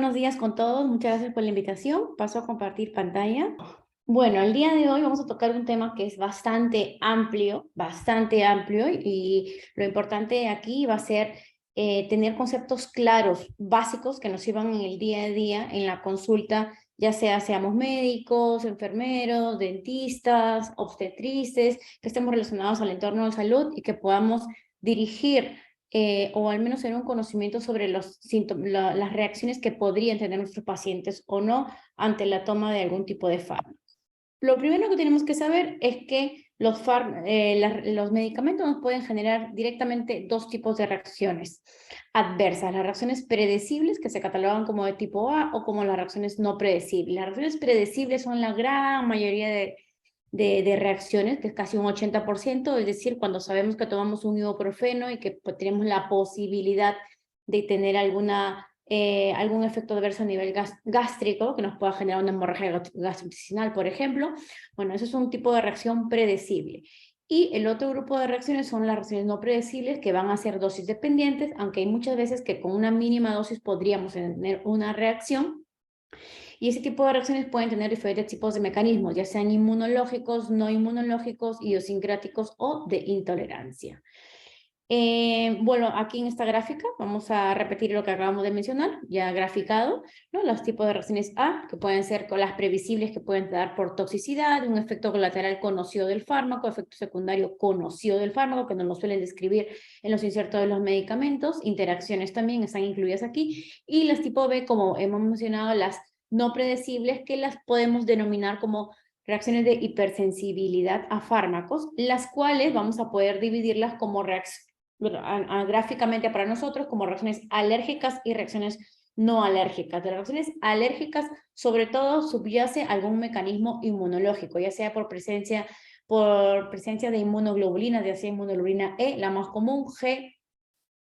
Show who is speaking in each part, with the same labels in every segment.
Speaker 1: Buenos días con todos, muchas gracias por la invitación. Paso a compartir pantalla. Bueno, el día de hoy vamos a tocar un tema que es bastante amplio y lo importante aquí va a ser tener conceptos claros, básicos que nos sirvan en el día a día, en la consulta, ya seamos médicos, enfermeros, dentistas, obstetrices, que estemos relacionados al entorno de salud y que podamos dirigir o al menos tener un conocimiento sobre los síntomas, las reacciones que podrían tener nuestros pacientes o no ante la toma de algún tipo de fármaco. Lo primero que tenemos que saber es que los medicamentos nos pueden generar directamente dos tipos de reacciones adversas. Las reacciones predecibles, que se catalogan como de tipo A, o como las reacciones no predecibles. Las reacciones predecibles son la gran mayoría de reacciones, que es casi un 80%, es decir, cuando sabemos que tomamos un ibuprofeno y que pues, tenemos la posibilidad de tener algún efecto adverso a nivel gástrico, que nos pueda generar una hemorragia gastrointestinal, por ejemplo. Bueno, eso es un tipo de reacción predecible. Y el otro grupo de reacciones son las reacciones no predecibles, que van a ser dosis dependientes, aunque hay muchas veces que con una mínima dosis podríamos tener una reacción. Y ese tipo de reacciones pueden tener diferentes tipos de mecanismos, ya sean inmunológicos, no inmunológicos, idiosincráticos o de intolerancia. Bueno, aquí en esta gráfica vamos a repetir lo que acabamos de mencionar, ya graficado, ¿no? Los tipos de reacciones A, que pueden ser con las previsibles que pueden dar por toxicidad, un efecto colateral conocido del fármaco, efecto secundario conocido del fármaco, que nos lo suelen describir en los insertos de los medicamentos, interacciones también están incluidas aquí, y las tipo B, como hemos mencionado, las no predecibles, que las podemos denominar como reacciones de hipersensibilidad a fármacos, las cuales vamos a poder dividirlas como gráficamente para nosotros como reacciones alérgicas y reacciones no alérgicas. De las reacciones alérgicas, sobre todo, subyace algún mecanismo inmunológico, ya sea por presencia de inmunoglobulinas, ya sea inmunoglobulina E, la más común, G,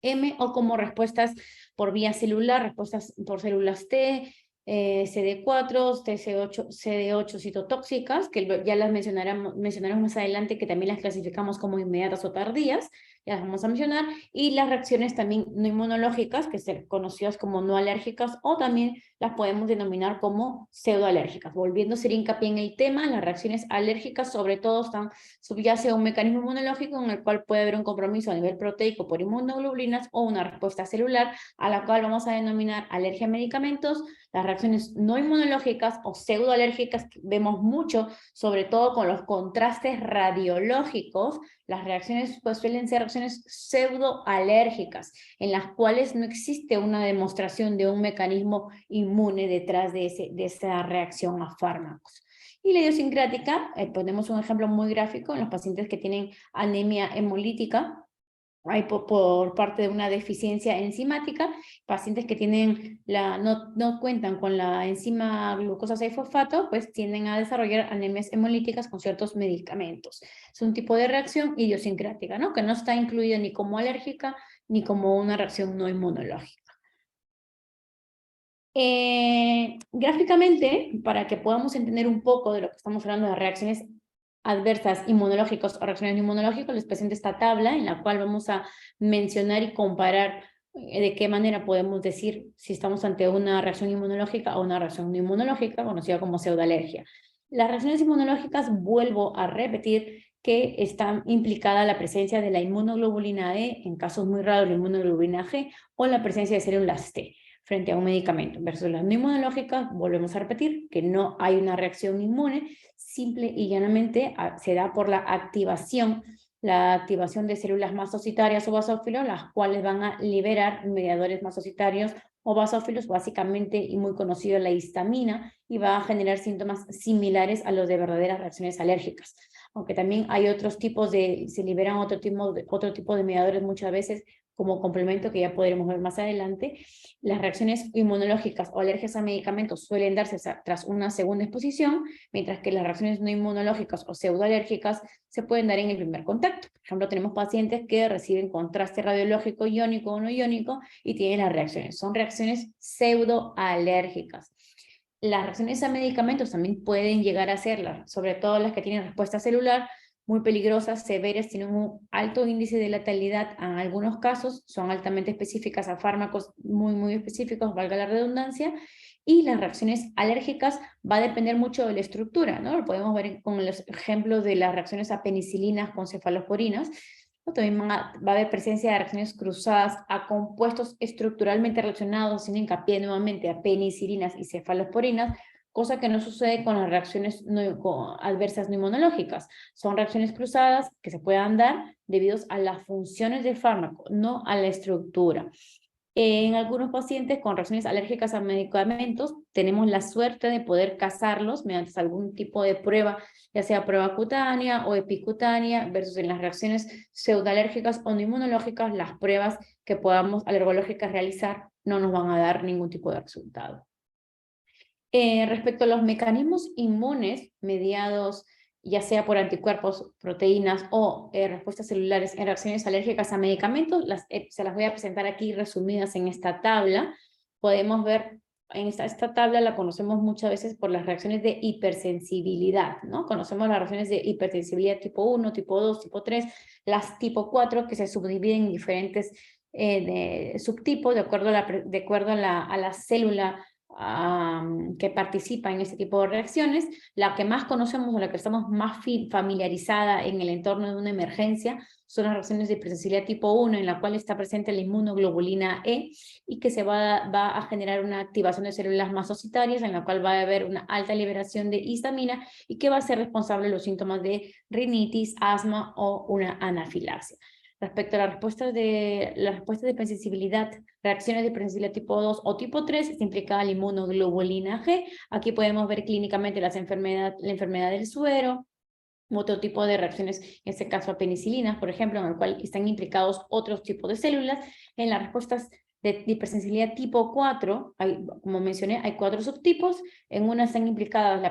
Speaker 1: M, o como respuestas por vía celular, respuestas por células T, CD4, TC8, CD8 citotóxicas, que ya las mencionaremos más adelante, que también las clasificamos como inmediatas o tardías, ya las vamos a mencionar, y las reacciones también no inmunológicas, que son conocidas como no alérgicas, o también las podemos denominar como pseudoalérgicas. Volviendo a hacer hincapié en el tema, las reacciones alérgicas sobre todo subyace a un mecanismo inmunológico en el cual puede haber un compromiso a nivel proteico por inmunoglobulinas o una respuesta celular, a la cual vamos a denominar alergia a medicamentos. Las reacciones no inmunológicas o pseudoalérgicas que vemos mucho, sobre todo con los contrastes radiológicos, las reacciones pues suelen ser reacciones pseudoalérgicas, en las cuales no existe una demostración de un mecanismo inmune detrás de esa reacción a fármacos. Y la idiosincrática, ponemos un ejemplo muy gráfico en los pacientes que tienen anemia hemolítica, hay por parte de una deficiencia enzimática, pacientes que no cuentan con la enzima glucosa 6-fosfato, pues tienden a desarrollar anemias hemolíticas con ciertos medicamentos. Es un tipo de reacción idiosincrática, ¿no? Que no está incluida ni como alérgica ni como una reacción no inmunológica. Gráficamente, para que podamos entender un poco de lo que estamos hablando de reacciones adversas inmunológicas o reacciones no inmunológicas, les presento esta tabla en la cual vamos a mencionar y comparar de qué manera podemos decir si estamos ante una reacción inmunológica o una reacción no inmunológica, conocida como pseudoalergia. Las reacciones inmunológicas, vuelvo a repetir, que está implicada la presencia de la inmunoglobulina E, en casos muy raros la inmunoglobulina G, o la presencia de células T frente a un medicamento, versus las no inmunológicas, volvemos a repetir que no hay una reacción inmune, simple y llanamente se da por la activación de células masocitarias o basófilos, las cuales van a liberar mediadores masocitarios o basófilos, básicamente y muy conocido la histamina, y va a generar síntomas similares a los de verdaderas reacciones alérgicas. Aunque también hay se liberan otro tipo de mediadores muchas veces como complemento que ya podremos ver más adelante. Las reacciones inmunológicas o alergias a medicamentos suelen darse tras una segunda exposición, mientras que las reacciones no inmunológicas o pseudoalérgicas se pueden dar en el primer contacto. Por ejemplo, tenemos pacientes que reciben contraste radiológico iónico o no iónico y tienen las reacciones. Son reacciones pseudoalérgicas. Las reacciones a medicamentos también pueden llegar a serlas, sobre todo las que tienen respuesta celular, muy peligrosas, severas, tienen un alto índice de letalidad en algunos casos, son altamente específicas a fármacos muy específicos, valga la redundancia, y las reacciones alérgicas va a depender mucho de la estructura, ¿no? Lo podemos ver con los ejemplos de las reacciones a penicilinas con cefalosporinas, ¿no? También va a haber presencia de reacciones cruzadas a compuestos estructuralmente relacionados, sin hincapié nuevamente a penicilinas y cefalosporinas, cosa que no sucede con las reacciones adversas no inmunológicas. Son reacciones cruzadas que se puedan dar debido a las funciones del fármaco, no a la estructura. En algunos pacientes con reacciones alérgicas a medicamentos, tenemos la suerte de poder casarlos mediante algún tipo de prueba, ya sea prueba cutánea o epicutánea, versus en las reacciones pseudoalérgicas o no inmunológicas, las pruebas que podamos alergológicas realizar no nos van a dar ningún tipo de resultado. Respecto a los mecanismos inmunes mediados ya sea por anticuerpos, proteínas o respuestas celulares en reacciones alérgicas a medicamentos, se las voy a presentar aquí resumidas en esta tabla. Podemos ver, en esta tabla la conocemos muchas veces por las reacciones de hipersensibilidad, ¿no? Conocemos las reacciones de hipersensibilidad tipo 1, tipo 2, tipo 3, las tipo 4 que se subdividen en diferentes subtipos de acuerdo a la célula que participa en este tipo de reacciones. La que más conocemos o la que estamos más familiarizada en el entorno de una emergencia son las reacciones de hipersensibilidad tipo 1, en la cual está presente la inmunoglobulina E y que se va a generar una activación de células masocitarias, en la cual va a haber una alta liberación de histamina y que va a ser responsable de los síntomas de rinitis, asma o una anafilaxia. Respecto a las respuestas de hipersensibilidad, reacciones de hipersensibilidad tipo 2 o tipo 3, está implicada la inmunoglobulina G. Aquí podemos ver clínicamente la enfermedad del suero, otro tipo de reacciones, en este caso a penicilinas, por ejemplo, en el cual están implicados otros tipos de células. En las respuestas de hipersensibilidad tipo 4, como mencioné, hay 4 subtipos. En una están implicadas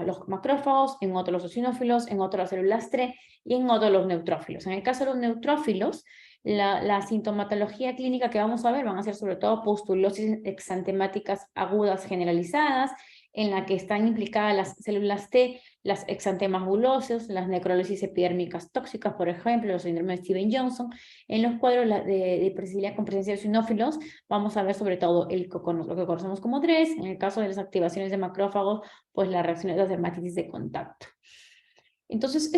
Speaker 1: los macrófagos, en otros los eosinófilos, en otros las células T y en otros los neutrófilos. En el caso de los neutrófilos, la sintomatología clínica que vamos a ver van a ser sobre todo pustulosis exantemáticas agudas generalizadas, en la que están implicadas las células T, las exantemas bulosos, las necrólisis epidérmicas tóxicas, por ejemplo, los síndromes de Stevens-Johnson. En los cuadros de hipersensibilidad con presencia de eosinófilos, vamos a ver sobre todo lo que conocemos como DRES. En el caso de las activaciones de macrófagos, pues las reacciones de las dermatitis de contacto. Entonces,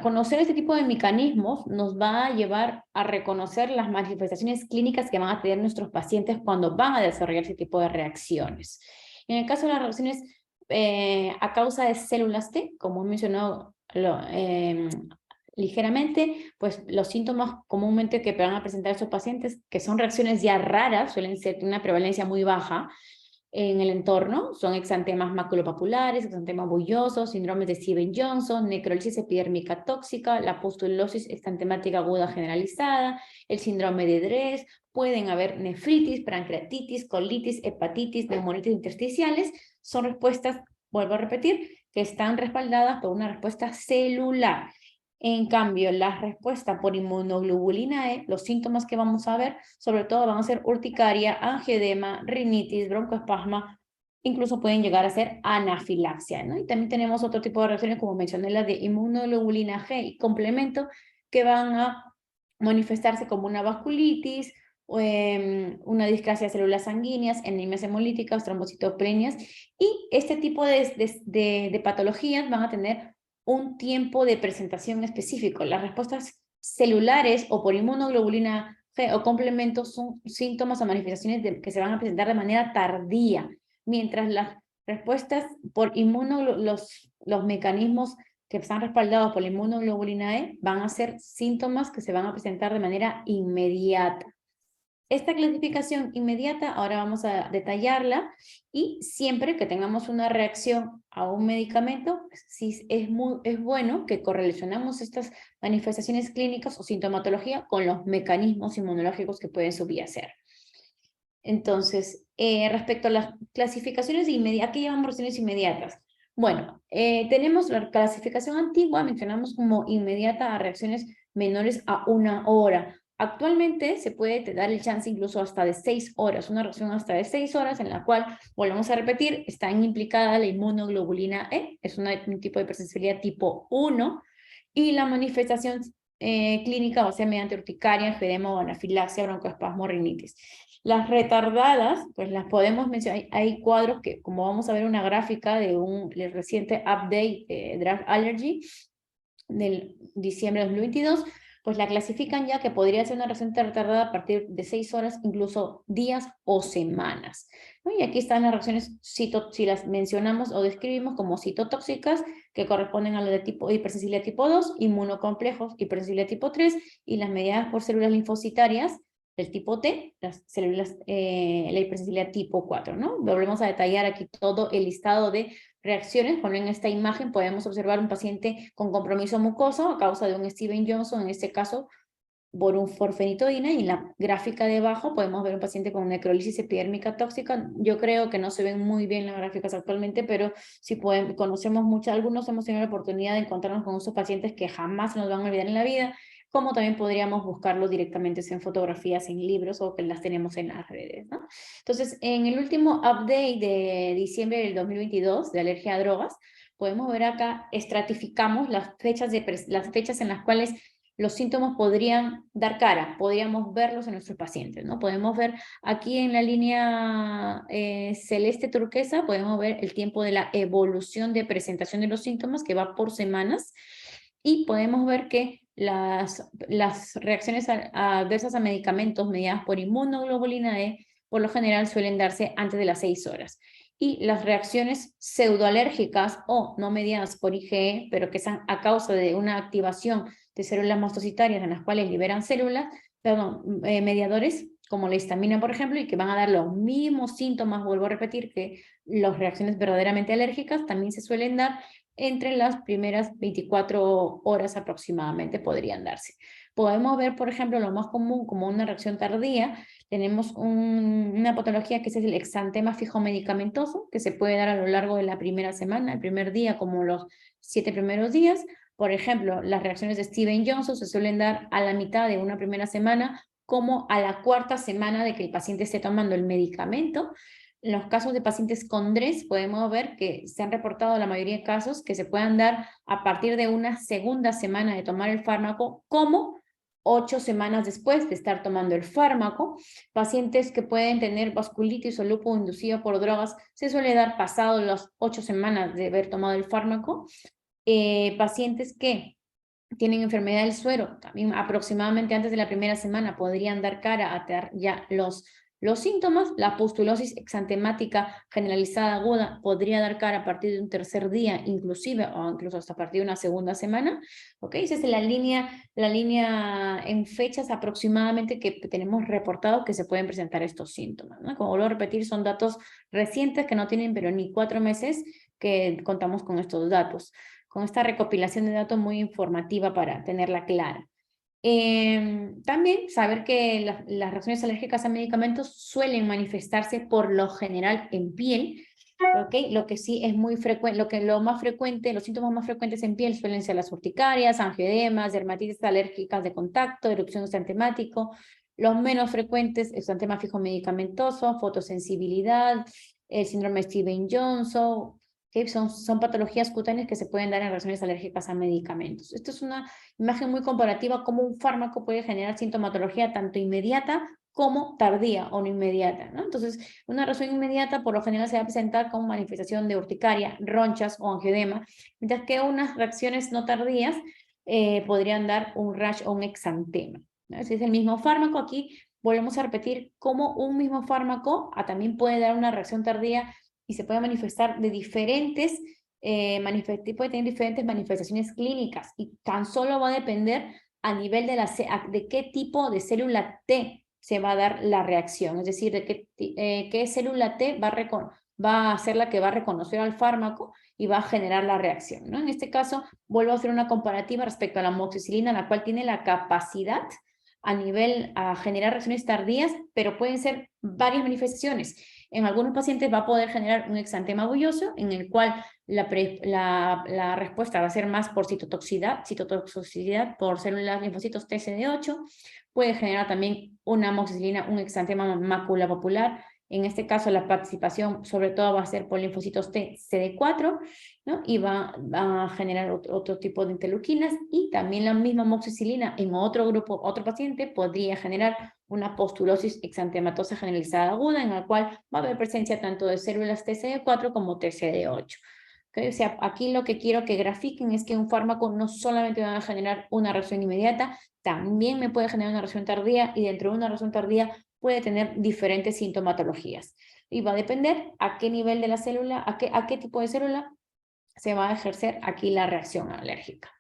Speaker 1: conocer este tipo de mecanismos nos va a llevar a reconocer las manifestaciones clínicas que van a tener nuestros pacientes cuando van a desarrollar ese tipo de reacciones. En el caso de las reacciones a causa de células T, como he mencionado ligeramente, pues los síntomas comúnmente que van a presentar estos pacientes, que son reacciones ya raras, suelen ser de una prevalencia muy baja en el entorno, son exantemas maculopapulares, exantemas bullosos, síndromes de Stevens-Johnson, necrólisis epidérmica tóxica, la pustulosis exantemática aguda generalizada, el síndrome de DRES, pueden haber nefritis, pancreatitis, colitis, hepatitis, neumonitis intersticiales. Son respuestas, vuelvo a repetir, que están respaldadas por una respuesta celular. En cambio, la respuesta por inmunoglobulina E, los síntomas que vamos a ver, sobre todo van a ser urticaria, angioedema, rinitis, broncoespasma, incluso pueden llegar a ser anafilaxia, ¿no? Y también tenemos otro tipo de reacciones, como mencioné, las de inmunoglobulina G y complemento, que van a manifestarse como una vasculitis, una displasia de células sanguíneas, anemias hemolíticas, trombocitopenias, y este tipo de patologías van a tener un tiempo de presentación específico. Las respuestas celulares o por inmunoglobulina G o complementos son síntomas o manifestaciones que se van a presentar de manera tardía, mientras las respuestas por los mecanismos que están respaldados por la inmunoglobulina E van a ser síntomas que se van a presentar de manera inmediata. Esta clasificación inmediata ahora vamos a detallarla, y siempre que tengamos una reacción a un medicamento, sí es bueno que correlacionamos estas manifestaciones clínicas o sintomatología con los mecanismos inmunológicos que pueden subyacer. Entonces, respecto a las clasificaciones inmediatas, ¿qué llamamos reacciones inmediatas? Bueno, tenemos la clasificación antigua, mencionamos como inmediata a reacciones menores a 1 hora. Actualmente se puede dar el chance incluso hasta de 6 horas, una reacción hasta de 6 horas en la cual, volvemos a repetir, está implicada la inmunoglobulina E, es un tipo de hipersensibilidad tipo 1, Y la manifestación clínica va a ser mediante urticaria, enfedema o anafilaxia, broncoespasmo, rinitis. Las retardadas, pues las podemos mencionar. Hay cuadros que, como vamos a ver una gráfica de el reciente update de Drug Allergy del diciembre de 2022, pues la clasifican ya que podría ser una reacción retardada a partir de 6 horas, incluso días o semanas, ¿no? Y aquí están las reacciones, si las mencionamos o describimos como citotóxicas, que corresponden a la de tipo hipersensibilidad tipo 2, inmunocomplejos, hipersensibilidad tipo 3, y las mediadas por células linfocitarias del tipo T, las células, la hipersensibilidad tipo 4, ¿no? Volvemos a detallar aquí todo el listado de reacciones. Bueno, en esta imagen podemos observar un paciente con compromiso mucoso a causa de un Steven Johnson, en este caso por un forfenitoína, y en la gráfica de abajo podemos ver un paciente con necrólisis epidérmica tóxica. Yo creo que no se ven muy bien las gráficas actualmente, pero si conocemos mucho, algunos hemos tenido la oportunidad de encontrarnos con esos pacientes que jamás nos van a olvidar en la vida, como también podríamos buscarlo directamente en fotografías, en libros, o que las tenemos en las redes, ¿no? Entonces, en el último update de diciembre del 2022 de alergia a drogas, podemos ver acá, estratificamos las fechas en las cuales los síntomas podrían dar cara, podríamos verlos en nuestros pacientes, ¿no? Podemos ver aquí en la línea celeste turquesa, podemos ver el tiempo de la evolución de presentación de los síntomas, que va por semanas, y podemos ver que las reacciones adversas a medicamentos mediadas por inmunoglobulina E, por lo general suelen darse antes de las 6 horas. Y las reacciones pseudoalérgicas o no mediadas por IgE, pero que son a causa de una activación de células mastocitarias en las cuales liberan mediadores, como la histamina, por ejemplo, y que van a dar los mismos síntomas, vuelvo a repetir, que las reacciones verdaderamente alérgicas, también se suelen dar entre las primeras 24 horas aproximadamente, podrían darse. Podemos ver, por ejemplo, lo más común como una reacción tardía. Tenemos una patología que es el exantema fijo medicamentoso, que se puede dar a lo largo de la primera semana, el primer día como los 7 primeros días. Por ejemplo, las reacciones de Steven Johnson se suelen dar a la mitad de una primera semana, como a la cuarta semana de que el paciente esté tomando el medicamento. En los casos de pacientes con DRES podemos ver que se han reportado la mayoría de casos que se puedan dar a partir de una segunda semana de tomar el fármaco, como 8 semanas después de estar tomando el fármaco. Pacientes que pueden tener vasculitis o lupus inducido por drogas se suele dar pasado las 8 semanas de haber tomado el fármaco. Pacientes que tienen enfermedad del suero, también aproximadamente antes de la primera semana podrían dar cara a tener ya los síntomas. La pustulosis exantemática generalizada aguda podría dar cara a partir de un tercer día, inclusive, o incluso hasta a partir de una segunda semana. ¿Ok? Esa es la línea en fechas aproximadamente que tenemos reportado que se pueden presentar estos síntomas, ¿no? Como vuelvo a repetir, son datos recientes que no tienen pero ni 4 meses que contamos con estos datos, con esta recopilación de datos muy informativa para tenerla clara. También saber que las reacciones alérgicas a medicamentos suelen manifestarse por lo general en piel, ¿ok? Lo que sí es muy frecuente, lo más frecuente, los síntomas más frecuentes en piel suelen ser las urticarias, angioedemas, dermatitis alérgicas de contacto, erupción exantemático. Los menos frecuentes, exantema fijo medicamentoso, fotosensibilidad, el síndrome de Steven Johnson, que son patologías cutáneas que se pueden dar en reacciones alérgicas a medicamentos. Esto es una imagen muy comparativa, cómo un fármaco puede generar sintomatología tanto inmediata como tardía o no inmediata, ¿no? Entonces, una reacción inmediata por lo general se va a presentar con manifestación de urticaria, ronchas o angioedema, mientras que unas reacciones no tardías podrían dar un rash o un exantema, ¿no? Ese es el mismo fármaco. Aquí volvemos a repetir cómo un mismo fármaco también puede dar una reacción tardía y se puede manifestar de diferentes, puede tener diferentes manifestaciones clínicas, y tan solo va a depender a nivel de qué tipo de célula T se va a dar la reacción, es decir, de qué célula T va a ser la que va a reconocer al fármaco y va a generar la reacción, ¿no? En este caso, vuelvo a hacer una comparativa respecto a la amoxicilina, la cual tiene la capacidad a generar reacciones tardías, pero pueden ser varias manifestaciones. En algunos pacientes va a poder generar un exantema bulloso, en el cual la respuesta va a ser más por citotoxicidad por células linfocitos TCD8. Puede generar también una amoxicilina, un exantema maculopapular, En este caso, la participación sobre todo va a ser por linfocitos T CD4, ¿no? Y va a generar otro tipo de interleuquinas, y también la misma amoxicilina en otro grupo, otro paciente, podría generar una pustulosis exantematosa generalizada aguda, en la cual va a haber presencia tanto de células TCD4 como TCD8. ¿Okay? O sea, aquí lo que quiero que grafiquen es que un fármaco no solamente va a generar una reacción inmediata, también me puede generar una reacción tardía, y dentro de una reacción tardía puede tener diferentes sintomatologías. Y va a depender a qué nivel de la célula, a qué tipo de célula se va a ejercer aquí la reacción alérgica.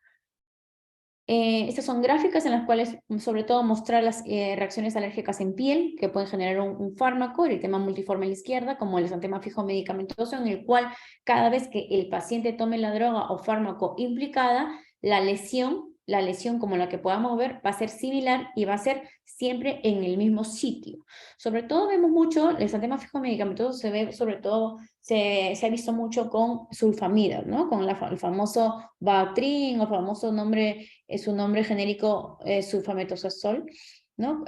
Speaker 1: Estas son gráficas en las cuales, sobre todo, mostrar las reacciones alérgicas en piel que pueden generar un fármaco, el tema multiforme a la izquierda, como el exantema fijo medicamentoso, en el cual cada vez que el paciente tome la droga o fármaco implicada, la lesión como la que podamos ver, va a ser similar y va a ser siempre en el mismo sitio. Sobre todo vemos mucho, el exantema fijo medicamentoso se ve sobre todo, se ha visto mucho con sulfamidas, ¿no? Con el famoso Bactrim o famoso nombre, su nombre genérico sulfametosazol, ¿no?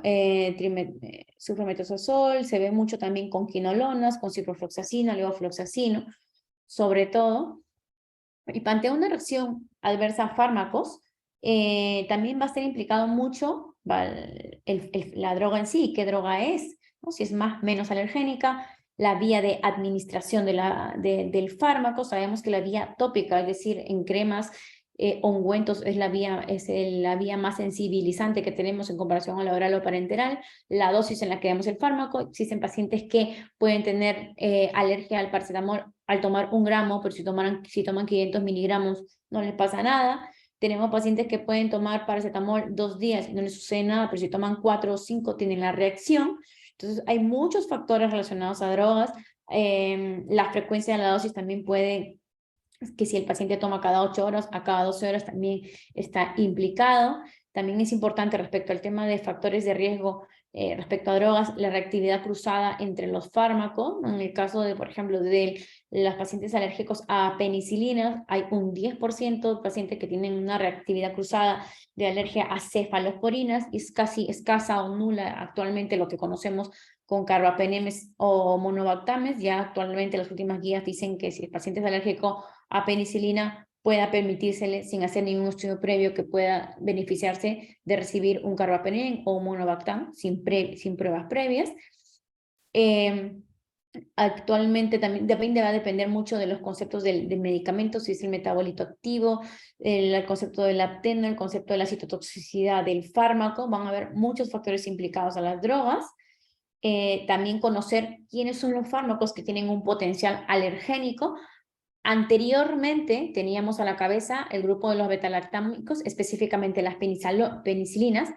Speaker 1: Sulfametosazol, se ve mucho también con quinolonas, con ciprofloxacino, levofloxacino, sobre todo. Y ante una reacción adversa a fármacos, también va a ser implicado mucho la droga en sí, qué droga es, ¿no? Si es más o menos alergénica, la vía de administración del fármaco. Sabemos que la vía tópica, es decir, en cremas, ungüentos, es la vía más sensibilizante que tenemos en comparación a la oral o parenteral. La dosis en la que damos el fármaco, existen pacientes que pueden tener alergia al paracetamol al tomar 1 gramo, pero si toman 500 miligramos no les pasa nada. Tenemos pacientes que pueden tomar paracetamol 2 días y no les sucede nada, pero si toman 4 o 5 tienen la reacción. Entonces hay muchos factores relacionados a drogas. La frecuencia de la dosis también puede, que si el paciente toma cada 8 horas, a cada 12 horas también está implicado. También es importante respecto al tema de factores de riesgo respecto a drogas, la reactividad cruzada entre los fármacos. En el caso de, por ejemplo, de los pacientes alérgicos a penicilinas, hay un 10% de pacientes que tienen una reactividad cruzada de alergia a cefalosporinas, y es casi escasa o nula actualmente lo que conocemos con carbapenemes o monobactames. Ya actualmente las últimas guías dicen que si el paciente es alérgico a penicilina, pueda permitírsele, sin hacer ningún estudio previo, que pueda beneficiarse de recibir un carbapenem o un monobactam sin pruebas previas. Actualmente también va a depender mucho de los conceptos del medicamento, si es el metabolito activo, el concepto del apteno, el concepto de la citotoxicidad del fármaco. Van a haber muchos factores implicados a las drogas. También conocer quiénes son los fármacos que tienen un potencial alergénico. Anteriormente teníamos a la cabeza el grupo de los betalactámicos, específicamente las penicilinas,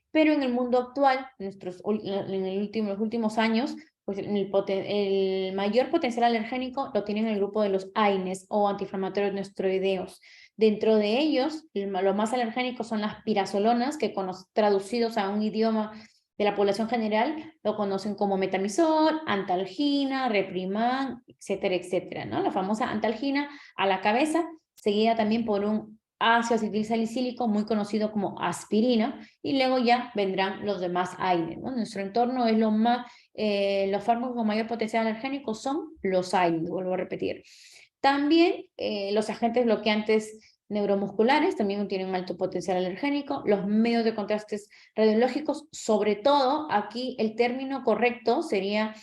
Speaker 1: pero en el mundo actual, los últimos años, pues el mayor potencial alergénico lo tienen el grupo de los AINES o antiinflamatorios no esteroideos. Dentro de ellos, los más alergénicos son las pirazolonas, que traducidos a un idioma de la población general lo conocen como metamizol, antalgina, Repriman, etcétera, etcétera, ¿no? La famosa antalgina a la cabeza, seguida también por un ácido acetilsalicílico muy conocido como aspirina, y luego ya vendrán los demás AINES, ¿no? Nuestro entorno es los fármacos con mayor potencial alergénico son los AINES, vuelvo a repetir. También los agentes bloqueantes neuromusculares también tienen un alto potencial alergénico. Los medios de contrastes radiológicos, sobre todo, aquí el término correcto sería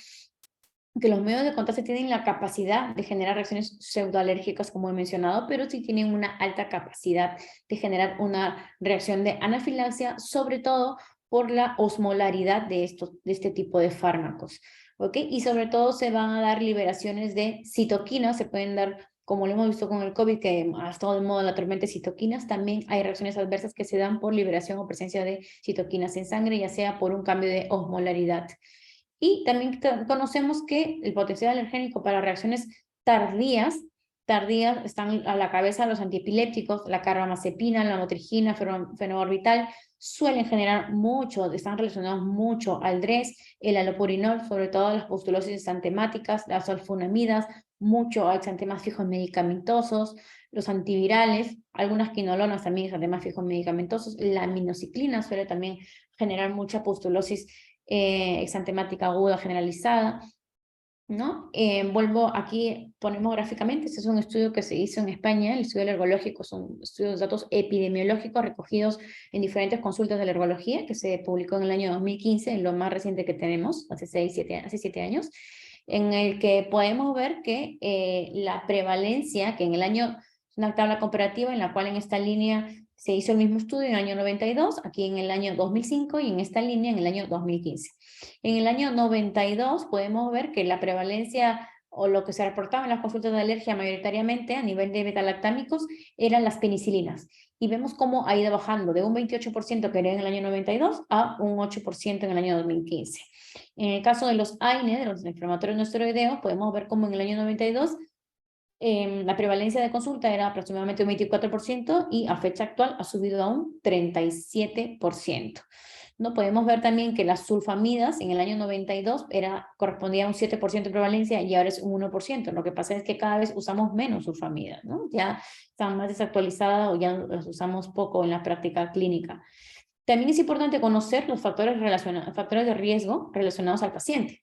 Speaker 1: que los medios de contraste tienen la capacidad de generar reacciones pseudoalérgicas, como he mencionado, pero sí tienen una alta capacidad de generar una reacción de anafilaxia, sobre todo por la osmolaridad de este tipo de fármacos. ¿Ok? Y sobre todo se van a dar liberaciones de citoquinas, se pueden dar, como lo hemos visto con el COVID, que ha estado de moda la tormenta de citoquinas. También hay reacciones adversas que se dan por liberación o presencia de citoquinas en sangre, ya sea por un cambio de osmolaridad. Y también conocemos que el potencial alergénico para reacciones tardías están a la cabeza los antiepilépticos, la carbamazepina, la motrigina, fenobarbital, suelen generar mucho, están relacionados mucho al DRES, el alopurinol, sobre todo las pustulosis exantemáticas, las sulfonamidas, mucho a exantemas fijos medicamentosos, los antivirales, algunas quinolonas también exantemas fijos medicamentosos, la aminociclina suele también generar mucha pustulosis exantemática aguda generalizada. ¿no? Vuelvo aquí, ponemos gráficamente, este es un estudio que se hizo en España, el estudio alergológico, son estudios de datos epidemiológicos recogidos en diferentes consultas de alergología, que se publicó en el año 2015, en lo más reciente que tenemos, hace 7 años, en el que podemos ver que la prevalencia, que en el año, una tabla comparativa en la cual en esta línea se hizo el mismo estudio en el año 92, aquí en el año 2005 y en esta línea en el año 2015. En el año 92 podemos ver que la prevalencia o lo que se reportaba en las consultas de alergia mayoritariamente a nivel de betalactámicos eran las penicilinas. Y vemos cómo ha ido bajando de un 28% que era en el año 92 a un 8% en el año 2015. En el caso de los AINE, de los inflamatorios no esteroideos, podemos ver cómo en el año 92 la prevalencia de consulta era aproximadamente un 24% y a fecha actual ha subido a un 37%. ¿No? Podemos ver también que las sulfamidas en el año 92 correspondía a un 7% de prevalencia y ahora es un 1%. Lo que pasa es que cada vez usamos menos sulfamidas, ¿no? Ya están más desactualizadas o ya las usamos poco en la práctica clínica. También es importante conocer los factores de riesgo relacionados al paciente.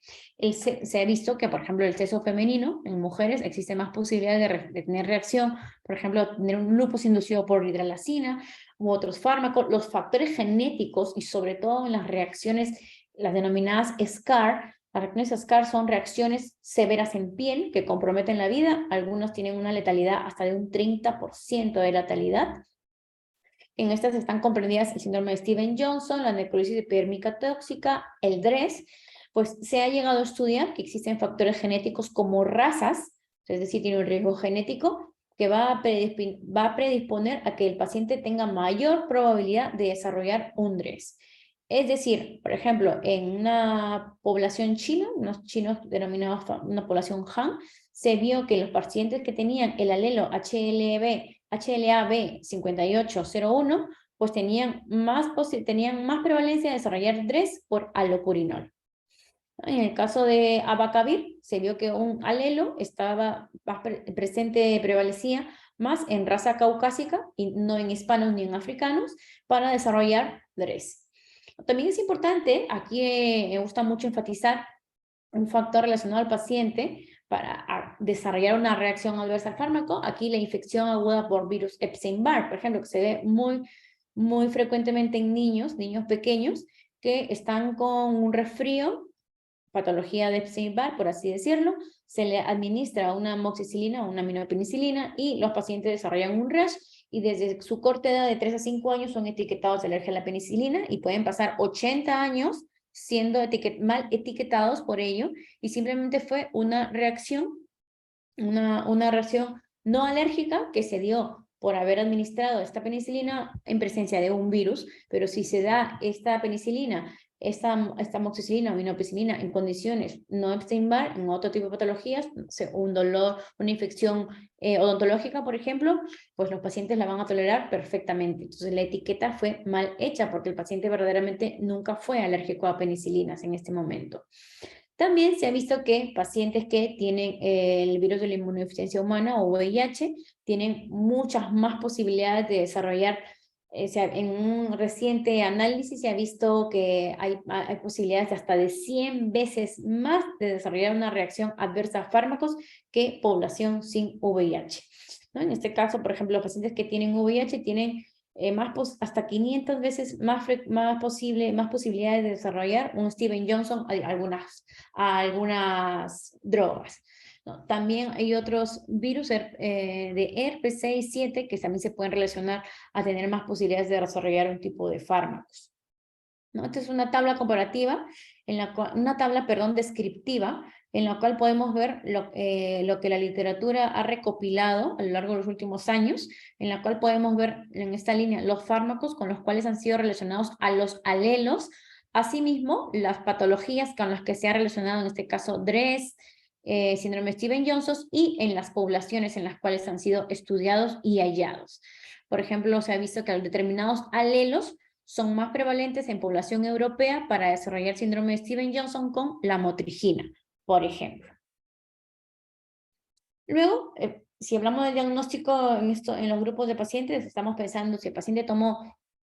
Speaker 1: Se ha visto que, por ejemplo, el sexo femenino, en mujeres, existe más posibilidad de tener reacción, por ejemplo, tener un lupus inducido por hidralazina u otros fármacos. Los factores genéticos y sobre todo en las reacciones, las denominadas SCAR, las reacciones SCAR son reacciones severas en piel que comprometen la vida. Algunos tienen una letalidad hasta de un 30% de letalidad. En estas están comprendidas el síndrome de Stevens-Johnson, la necrosis epidérmica tóxica, el DRESS. Pues se ha llegado a estudiar que existen factores genéticos como razas, es decir, tiene un riesgo genético que va a predisponer a que el paciente tenga mayor probabilidad de desarrollar un DRESS. Es decir, por ejemplo, en una población china, unos chinos denominados una población Han, se vio que los pacientes que tenían el alelo HLA-B5801, pues tenían más prevalencia de desarrollar DRESS por alopurinol. En el caso de abacavir, se vio que un alelo estaba prevalecía más en raza caucásica y no en hispanos ni en africanos para desarrollar DRESS. También es importante, aquí me gusta mucho enfatizar un factor relacionado al paciente para desarrollar una reacción adversa al fármaco. Aquí la infección aguda por virus Epstein-Barr, por ejemplo, que se ve muy frecuentemente en niños pequeños que están con un resfrío, patología de Epstein-Barr, por así decirlo, se le administra una amoxicilina o una aminopenicilina y los pacientes desarrollan un rash y desde su corta edad de 3 a 5 años son etiquetados de alergia a la penicilina y pueden pasar 80 años siendo mal etiquetados por ello y simplemente fue una reacción no alérgica que se dio por haber administrado esta penicilina en presencia de un virus, pero si se da esta penicilina, esta amoxicilina o aminopenicilina en condiciones no Epstein-Barr, en otro tipo de patologías, un dolor, una infección odontológica, por ejemplo, pues los pacientes la van a tolerar perfectamente. Entonces la etiqueta fue mal hecha porque el paciente verdaderamente nunca fue alérgico a penicilinas en este momento. También se ha visto que pacientes que tienen el virus de la inmunodeficiencia humana o VIH tienen muchas más posibilidades de desarrollar, en un reciente análisis se ha visto que hay posibilidades de hasta de 100 veces más de desarrollar una reacción adversa a fármacos que población sin VIH. ¿No? En este caso, por ejemplo, los pacientes que tienen VIH tienen hasta 500 veces más posibilidades de desarrollar un Stevens-Johnson a algunas drogas. ¿No? También hay otros virus de herpes 6, 7 que también se pueden relacionar a tener más posibilidades de desarrollar un tipo de fármacos. ¿No? Esta es una tabla comparativa, una tabla descriptiva, en la cual podemos ver lo que la literatura ha recopilado a lo largo de los últimos años, en la cual podemos ver en esta línea los fármacos con los cuales han sido relacionados a los alelos, asimismo las patologías con las que se ha relacionado, en este caso DRESS, síndrome de Stevens-Johnson y en las poblaciones en las cuales han sido estudiados y hallados. Por ejemplo, se ha visto que determinados alelos son más prevalentes en población europea para desarrollar síndrome de Stevens-Johnson con la motrigina, por ejemplo. Luego, si hablamos de diagnóstico en los grupos de pacientes, estamos pensando si el paciente tomó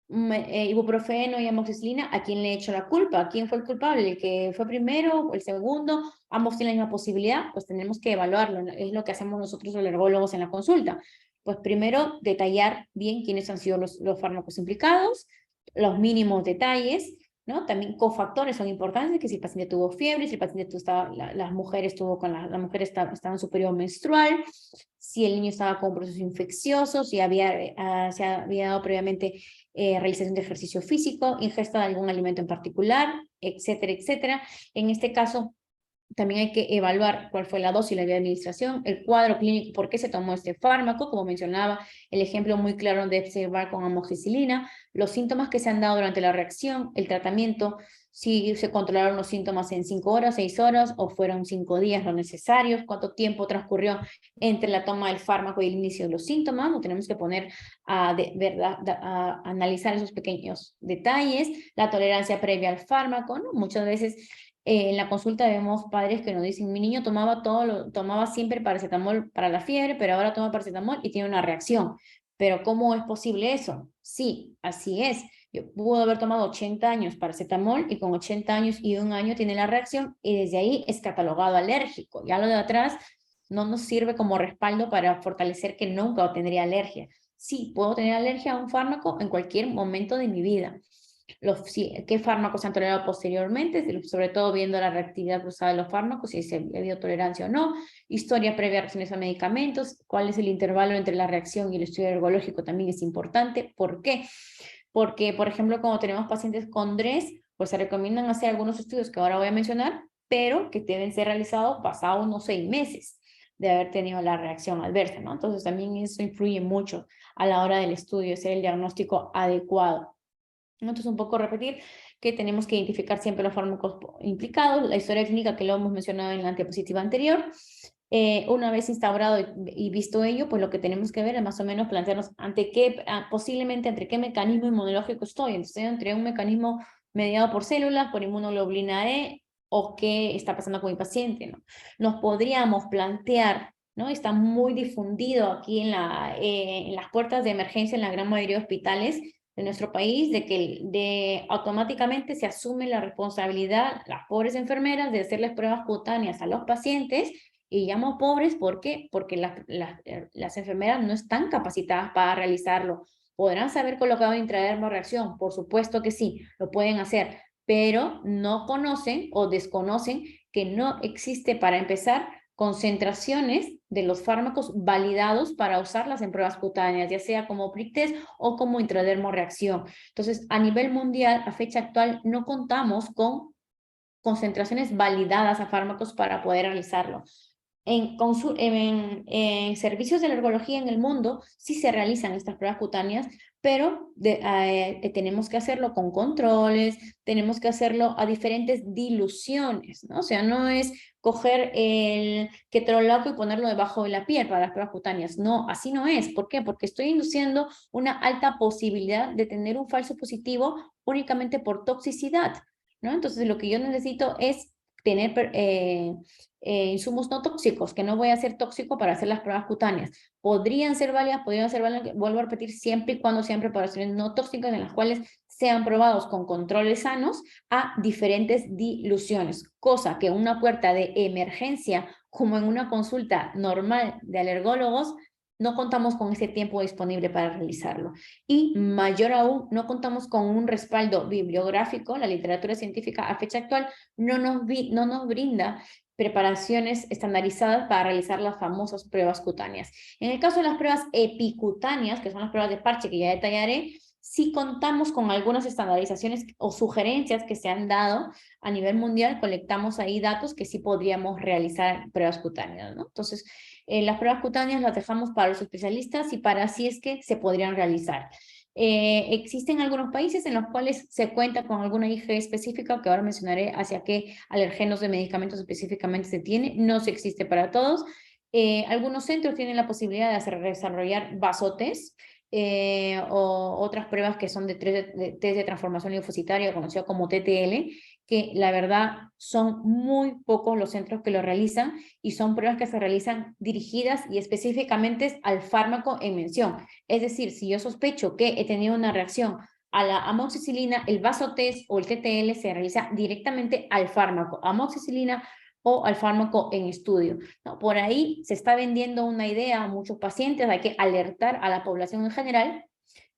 Speaker 1: ibuprofeno y amoxicilina, ¿a quién le he hecho la culpa? ¿A quién fue el culpable? ¿El que fue primero o el segundo? Ambos tienen la misma posibilidad, pues tenemos que evaluarlo, ¿no? Es lo que hacemos nosotros los alergólogos en la consulta. Pues primero, detallar bien quiénes han sido los fármacos implicados, los mínimos detalles, ¿no? También cofactores son importantes, que si el paciente tuvo fiebre, si el paciente estaba, las mujeres estuvo con la mujer estaba en su periodo menstrual, si el niño estaba con un proceso infeccioso, si se había dado previamente realización de ejercicio físico, ingesta de algún alimento en particular, etcétera, etcétera. En este caso, también hay que evaluar cuál fue la dosis y la vía de administración, el cuadro clínico, por qué se tomó este fármaco, como mencionaba, el ejemplo muy claro de observar con amoxicilina, los síntomas que se han dado durante la reacción, el tratamiento, si se controlaron los síntomas en 5 horas, 6 horas o fueron 5 días lo necesarios, cuánto tiempo transcurrió entre la toma del fármaco y el inicio de los síntomas, nos tenemos que poner a analizar esos pequeños detalles, la tolerancia previa al fármaco, ¿no? Muchas veces en la consulta vemos padres que nos dicen, mi niño tomaba siempre paracetamol para la fiebre, pero ahora toma paracetamol y tiene una reacción. Pero ¿cómo es posible eso? Sí, así es. Yo puedo haber tomado 80 años paracetamol y con 80 años y un año tiene la reacción y desde ahí es catalogado alérgico. Ya lo de atrás no nos sirve como respaldo para fortalecer que nunca tendría alergia. Sí, puedo tener alergia a un fármaco en cualquier momento de mi vida. Qué fármacos se han tolerado posteriormente, sobre todo viendo la reactividad cruzada de los fármacos, si se ha habido tolerancia o no, historia previa a reacciones a medicamentos, cuál es el intervalo entre la reacción y el estudio ergológico también es importante. ¿Por qué? Porque, por ejemplo, cuando tenemos pacientes con DRES, pues se recomiendan hacer algunos estudios que ahora voy a mencionar, pero que deben ser realizados pasados unos 6 meses de haber tenido la reacción adversa, ¿no? Entonces también eso influye mucho a la hora del estudio, hacer el diagnóstico adecuado. Entonces, un poco repetir que tenemos que identificar siempre los fármacos implicados, la historia clínica que lo hemos mencionado en la diapositiva anterior. Una vez instaurado y visto ello, pues lo que tenemos que ver es más o menos plantearnos posiblemente entre qué mecanismo inmunológico estoy. Entonces, entre un mecanismo mediado por células, por inmunoglobulina E, o qué está pasando con mi paciente, ¿no? Nos podríamos plantear, ¿no? Está muy difundido aquí en las puertas de emergencia en la gran mayoría de hospitales de nuestro país, de automáticamente se asume la responsabilidad, las pobres enfermeras, de hacerles pruebas cutáneas a los pacientes, y llamo pobres, ¿por qué? Porque las enfermeras no están capacitadas para realizarlo. ¿Podrán saber colocar una intradermoreacción? Por supuesto que sí, lo pueden hacer, pero no conocen o desconocen que no existe, para empezar, concentraciones de los fármacos validados para usarlas en pruebas cutáneas, ya sea como prick test o como intradermoreacción. Entonces, a nivel mundial, a fecha actual, no contamos con concentraciones validadas a fármacos para poder realizarlo. En servicios de alergología en el mundo sí se realizan estas pruebas cutáneas, pero tenemos que hacerlo con controles, tenemos que hacerlo a diferentes diluciones, ¿no? O sea, no es coger el ketorolaco y ponerlo debajo de la piel para las pruebas cutáneas. No, así no es. ¿Por qué? Porque estoy induciendo una alta posibilidad de tener un falso positivo únicamente por toxicidad, ¿no? Entonces, lo que yo necesito es tener insumos no tóxicos, que no voy a ser tóxico para hacer las pruebas cutáneas. Podrían ser válidas, vuelvo a repetir, siempre y cuando sean preparaciones no tóxicas en las cuales sean probados con controles sanos a diferentes diluciones, cosa que una puerta de emergencia, como en una consulta normal de alergólogos, no contamos con ese tiempo disponible para realizarlo. Y mayor aún, no contamos con un respaldo bibliográfico. La literatura científica a fecha actual no nos brinda preparaciones estandarizadas para realizar las famosas pruebas cutáneas. En el caso de las pruebas epicutáneas, que son las pruebas de parche que ya detallaré, sí contamos con algunas estandarizaciones o sugerencias que se han dado a nivel mundial. Colectamos ahí datos que sí podríamos realizar pruebas cutáneas, ¿no? Entonces, las pruebas cutáneas las dejamos para los especialistas y para si es que se podrían realizar. Existen algunos países en los cuales se cuenta con alguna IgE específica, que ahora mencionaré hacia qué alergenos de medicamentos específicamente se tiene. No se existe para todos. Algunos centros tienen la posibilidad de desarrollar vasotest, o otras pruebas que son de test de transformación linfocitaria, conocido como TTL, que la verdad son muy pocos los centros que lo realizan y son pruebas que se realizan dirigidas y específicamente al fármaco en mención. Es decir, si yo sospecho que he tenido una reacción a la amoxicilina, el vasotest o el TTL se realiza directamente al fármaco, amoxicilina o al fármaco en estudio, ¿no? Por ahí se está vendiendo una idea a muchos pacientes, hay que alertar a la población en general,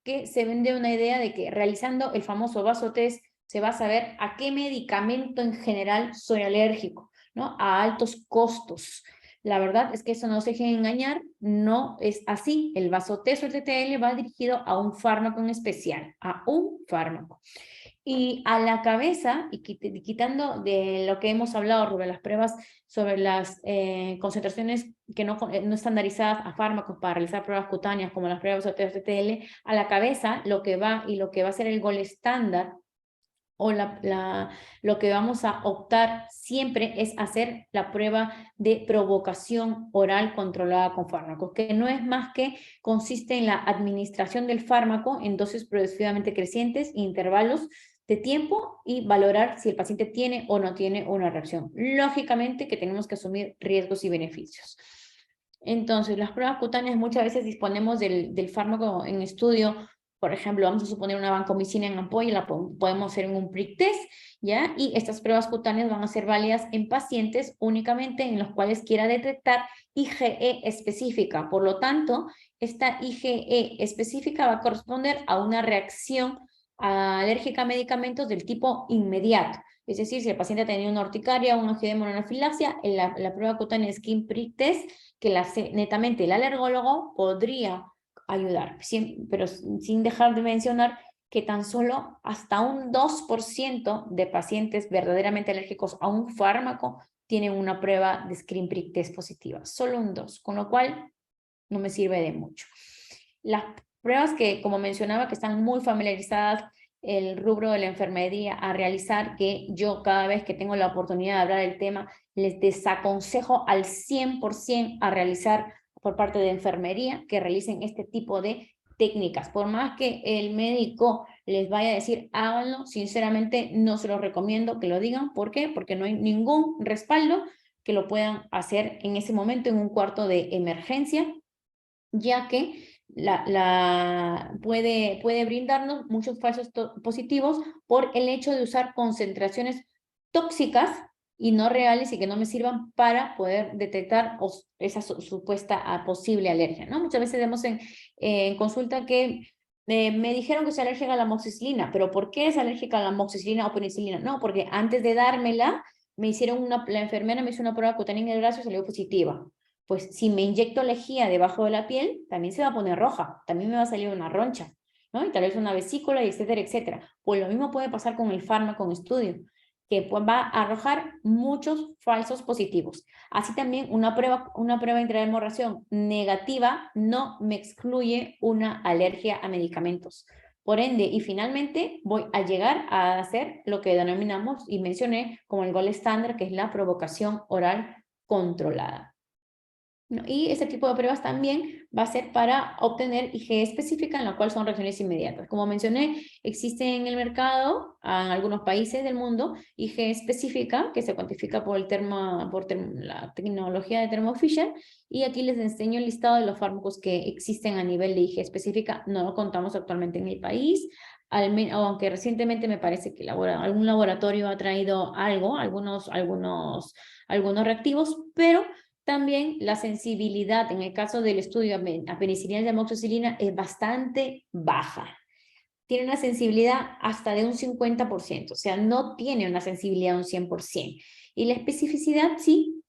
Speaker 1: que se vende una idea de que realizando el famoso vasotest se va a saber a qué medicamento en general soy alérgico, ¿no? A altos costos. La verdad es que eso no se dejen engañar, no es así. El vasotest o el TTL va dirigido a un fármaco en especial, a un fármaco. Y a la cabeza, y quitando de lo que hemos hablado sobre las pruebas, sobre las concentraciones que no estandarizadas a fármacos para realizar pruebas cutáneas, como las pruebas OTL, a la cabeza lo que va a ser el gol estándar, o lo que vamos a optar siempre es hacer la prueba de provocación oral controlada con fármacos, que no es más que consiste en la administración del fármaco en dosis progresivamente crecientes, intervalos de tiempo y valorar si el paciente tiene o no tiene una reacción. Lógicamente que tenemos que asumir riesgos y beneficios. Entonces, las pruebas cutáneas muchas veces disponemos del fármaco en estudio. Por ejemplo, vamos a suponer una vancomicina en ampolla, la podemos hacer en un prick test, ¿ya? Y estas pruebas cutáneas van a ser válidas en pacientes únicamente en los cuales quiera detectar IgE específica. Por lo tanto, esta IgE específica va a corresponder a una reacción alérgica a medicamentos del tipo inmediato. Es decir, si el paciente ha tenido una urticaria o un angioedema o una anafilaxia, la prueba cutánea Skin Prick Test, que la hace netamente el alergólogo, podría ayudar, pero sin dejar de mencionar que tan solo hasta un 2% de pacientes verdaderamente alérgicos a un fármaco tienen una prueba de Skin Prick Test positiva, solo un 2%, con lo cual no me sirve de mucho. Las pruebas que, como mencionaba, que están muy familiarizadas el rubro de la enfermería a realizar, que yo cada vez que tengo la oportunidad de hablar del tema, les desaconsejo al 100% a realizar por parte de enfermería, que realicen este tipo de técnicas. Por más que el médico les vaya a decir, háganlo, sinceramente no se los recomiendo que lo digan. ¿Por qué? Porque no hay ningún respaldo que lo puedan hacer en ese momento en un cuarto de emergencia, ya que puede brindarnos muchos falsos positivos por el hecho de usar concentraciones tóxicas y no reales y que no me sirvan para poder detectar esa supuesta posible alergia, ¿no? Muchas veces vemos en consulta que me dijeron que soy alérgica a la amoxicilina, pero ¿por qué es alérgica a la amoxicilina o penicilina? No, porque antes de dármela, la enfermera me hizo una prueba cutánea en el brazo y salió positiva. Pues si me inyecto lejía debajo de la piel, también se va a poner roja, también me va a salir una roncha, ¿no? Y tal vez una vesícula, y etcétera, etcétera. Pues lo mismo puede pasar con el fármaco en estudio, que va a arrojar muchos falsos positivos. Así también una prueba intrahemorración negativa no me excluye una alergia a medicamentos. Por ende, y finalmente voy a llegar a hacer lo que denominamos y mencioné como el gol estándar, que es la provocación oral controlada. ¿No? Y este tipo de pruebas también va a ser para obtener IgE específica, en la cual son reacciones inmediatas. Como mencioné, existe en el mercado, en algunos países del mundo, IgE específica, que se cuantifica por la tecnología de Thermo Fisher, y aquí les enseño el listado de los fármacos que existen a nivel de IgE específica. No lo contamos actualmente en el país, aunque recientemente me parece que algún laboratorio ha traído algunos reactivos, pero también la sensibilidad en el caso del estudio a penicilina y amoxicilina es bastante baja. Tiene una sensibilidad hasta de un 50%, o sea, no tiene una sensibilidad de un 100%. Y la especificidad sí,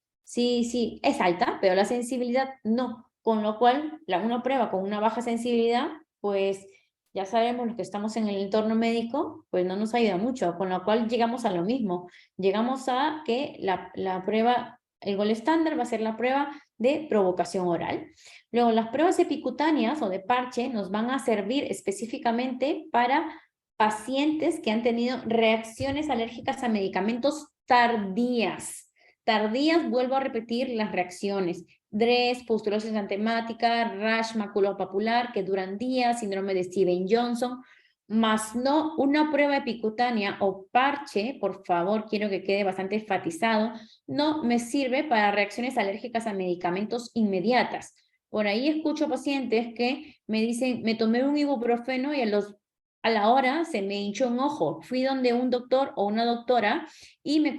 Speaker 1: es alta, pero la sensibilidad no. Con lo cual, una prueba con una baja sensibilidad, pues ya sabemos los que estamos en el entorno médico, pues no nos ayuda mucho, con lo cual llegamos a lo mismo. Llegamos a que la prueba, el gol estándar va a ser la prueba de provocación oral. Luego, las pruebas epicutáneas o de parche nos van a servir específicamente para pacientes que han tenido reacciones alérgicas a medicamentos tardías. Tardías, vuelvo a repetir las reacciones. DRESS, pustulosis antemática, rash maculopapular, que duran días, síndrome de Steven-Johnson, más no una prueba epicutánea o parche, por favor, quiero que quede bastante enfatizado, no me sirve para reacciones alérgicas a medicamentos inmediatas. Por ahí escucho pacientes que me dicen, me tomé un ibuprofeno y a los a la hora se me hinchó un ojo. Fui donde un doctor o una doctora y me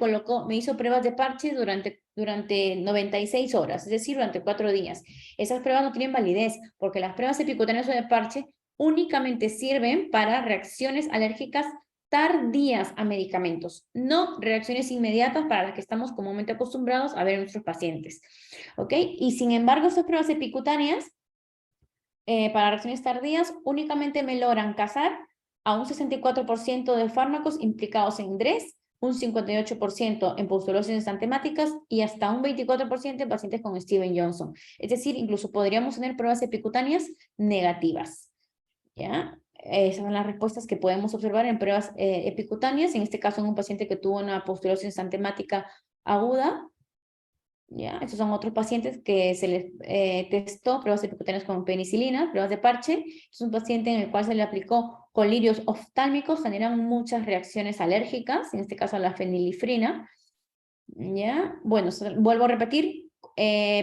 Speaker 1: hizo pruebas de parche durante 96 horas, es decir, durante 4 días. Esas pruebas no tienen validez porque las pruebas epicutáneas o de parche únicamente sirven para reacciones alérgicas tardías a medicamentos, no reacciones inmediatas para las que estamos comúnmente acostumbrados a ver en nuestros pacientes. ¿Ok? Y sin embargo, estas pruebas epicutáneas para reacciones tardías únicamente me logran cazar a un 64% de fármacos implicados en DRES, un 58% en pustulosis enzimáticas y hasta un 24% en pacientes con Steven Johnson. Es decir, incluso podríamos tener pruebas epicutáneas negativas. ¿Ya? Esas son las respuestas que podemos observar en pruebas epicutáneas, en este caso en un paciente que tuvo una pustulosis enzimática aguda. ¿Ya? Estos son otros pacientes que se les testó pruebas epicutáneas con penicilina, pruebas de parche. Es un paciente en el cual se le aplicó colirios oftálmicos, generan muchas reacciones alérgicas, en este caso la fenilifrina. ¿Ya? Bueno, vuelvo a repetir,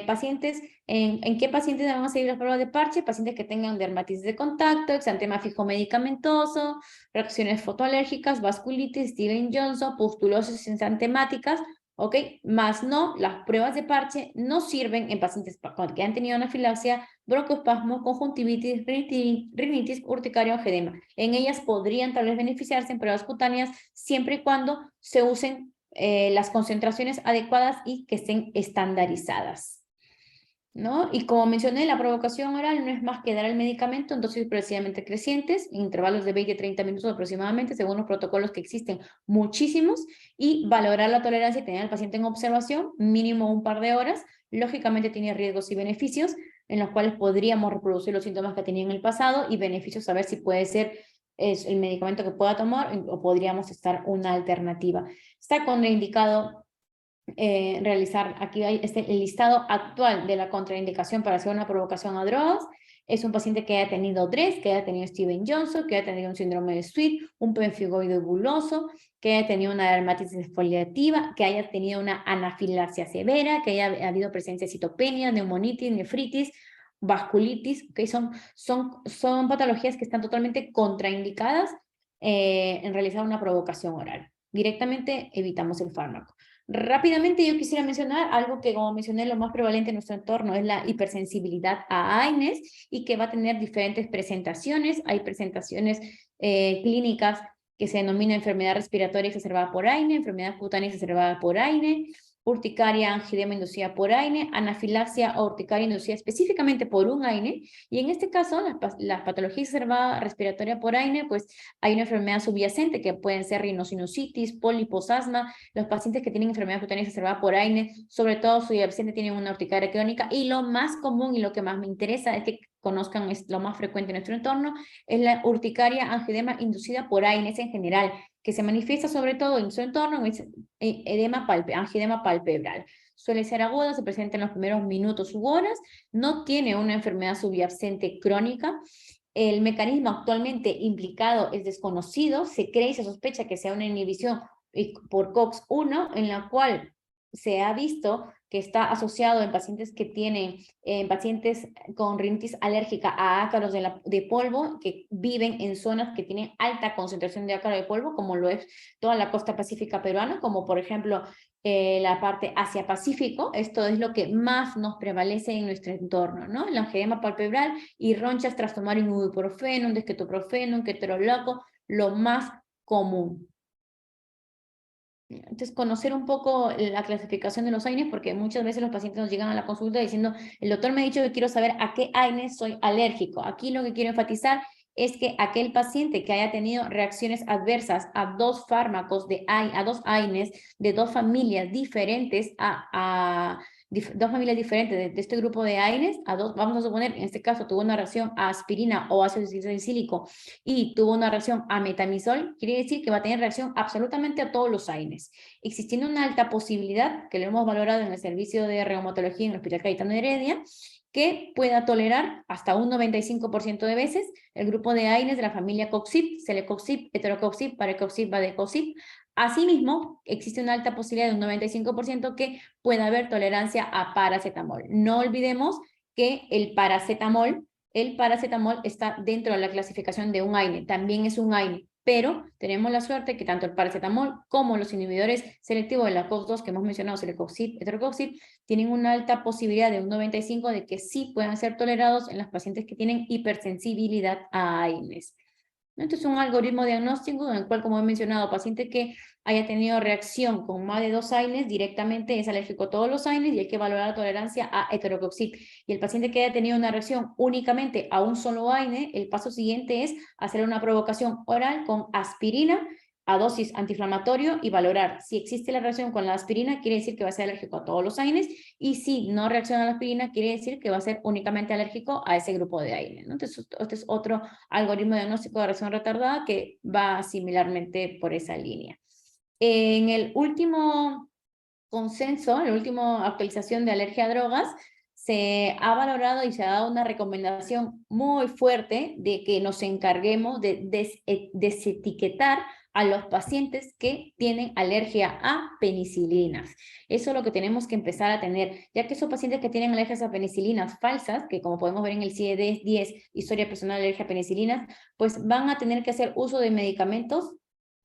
Speaker 1: pacientes, ¿en qué pacientes van a seguir las pruebas de parche? Pacientes que tengan dermatitis de contacto, exantema fijo medicamentoso, reacciones fotoalérgicas, vasculitis, Steven Johnson, pustulosis enzimáticas, ¿ok? Más no, las pruebas de parche no sirven en pacientes que han tenido anafilaxia, broncoespasmo, conjuntivitis, rinitis, urticaria o edema. En ellas podrían tal vez beneficiarse en pruebas cutáneas siempre y cuando se usen las concentraciones adecuadas y que estén estandarizadas, ¿no? Y como mencioné, la provocación oral no es más que dar el medicamento en dosis progresivamente crecientes, en intervalos de 20 a 30 minutos aproximadamente, según los protocolos que existen, muchísimos, y valorar la tolerancia y tener al paciente en observación, mínimo un par de horas. Lógicamente tiene riesgos y beneficios, en los cuales podríamos reproducir los síntomas que tenía en el pasado, y beneficios saber si puede ser el medicamento que pueda tomar o podríamos estar una alternativa. Está contraindicado realizar, aquí hay el listado actual de la contraindicación para hacer una provocación a drogas. Es un paciente que haya tenido DRES, que haya tenido Steven Johnson, que haya tenido un síndrome de Sweet, un pemfigoide buloso, que haya tenido una dermatitis exfoliativa, que haya tenido una anafilaxia severa, que haya habido presencia de citopenia, neumonitis, nefritis, vasculitis, que son patologías que están totalmente contraindicadas en realizar una provocación oral. Directamente evitamos el fármaco. Rápidamente yo quisiera mencionar algo que, como mencioné, lo más prevalente en nuestro entorno es la hipersensibilidad a AINES y que va a tener diferentes presentaciones. Hay presentaciones clínicas que se denomina enfermedad respiratoria exacerbada por AINE, enfermedad cutánea exacerbada por AINE, urticaria angidema inducida por AINE, anafilaxia o urticaria inducida específicamente por un AINE, y en este caso, la patología exacerbada respiratoria por AINE, pues hay una enfermedad subyacente que pueden ser rinosinusitis, pólipos, asma. Los pacientes que tienen enfermedad cutánea exacerbada por AINE, sobre todo subyacente, tienen una urticaria crónica, y lo más común y lo que más me interesa es que conozcan, es lo más frecuente en nuestro entorno, es la urticaria angidema inducida por AINES en general, que se manifiesta sobre todo en su entorno, angidema palpebral. Suele ser aguda, se presenta en los primeros minutos u horas, no tiene una enfermedad subyacente crónica. El mecanismo actualmente implicado es desconocido, se cree y se sospecha que sea una inhibición por COX-1, en la cual se ha visto que está asociado en pacientes que tienen, pacientes con rinitis alérgica a ácaros de polvo, que viven en zonas que tienen alta concentración de ácaro de polvo, como lo es toda la costa pacífica peruana, como por ejemplo la parte Asia-Pacífico. Esto es lo que más nos prevalece en nuestro entorno, ¿no? El angedema palpebral y ronchas tras tomar un ibuprofeno, un desquetoprofeno, un ketorolaco, lo más común. Entonces, conocer un poco la clasificación de los AINES, porque muchas veces los pacientes nos llegan a la consulta diciendo, el doctor me ha dicho que quiero saber a qué AINES soy alérgico. Aquí lo que quiero enfatizar es que aquel paciente que haya tenido reacciones adversas a dos fármacos a dos AINES de dos familias diferentes, dos familias diferentes de este grupo de AINES, vamos a suponer, en este caso tuvo una reacción a aspirina o ácido salicílico y tuvo una reacción a metamizol, quiere decir que va a tener reacción absolutamente a todos los AINES, existiendo una alta posibilidad, que lo hemos valorado en el servicio de reumatología en el Hospital Cayetano Heredia, que pueda tolerar hasta un 95% de veces el grupo de AINES de la familia Coxib, Celecoxib, Heterocoxib, Parecoxib, Vadecoxib. Asimismo, existe una alta posibilidad de un 95% que pueda haber tolerancia a paracetamol. No olvidemos que el paracetamol el paracetamol está dentro de la clasificación de un AINE, también es un AINE, pero tenemos la suerte que tanto el paracetamol como los inhibidores selectivos de la COX-2 que hemos mencionado, celecoxib, etrocoxib, tienen una alta posibilidad de un 95 de que sí puedan ser tolerados en las pacientes que tienen hipersensibilidad a AINES. Este es un algoritmo diagnóstico en el cual, como he mencionado, paciente que haya tenido reacción con más de 2 AINES, directamente es alérgico a todos los AINES y hay que valorar la tolerancia a heterocoxib. Y el paciente que haya tenido una reacción únicamente a un solo AINE, el paso siguiente es hacer una provocación oral con aspirina a dosis antiinflamatorio y valorar si existe la reacción con la aspirina, quiere decir que va a ser alérgico a todos los AINES, y si no reacciona a la aspirina, quiere decir que va a ser únicamente alérgico a ese grupo de AINES, ¿no? Entonces, este es otro algoritmo diagnóstico de reacción retardada que va similarmente por esa línea. En el último consenso, en la última actualización de alergia a drogas, se ha valorado y se ha dado una recomendación muy fuerte de que nos encarguemos de desetiquetar a los pacientes que tienen alergia a penicilinas. Eso es lo que tenemos que empezar a tener, ya que esos pacientes que tienen alergias a penicilinas falsas, que como podemos ver en el CIE-10, Historia Personal de Alergia a Penicilinas, pues van a tener que hacer uso de medicamentos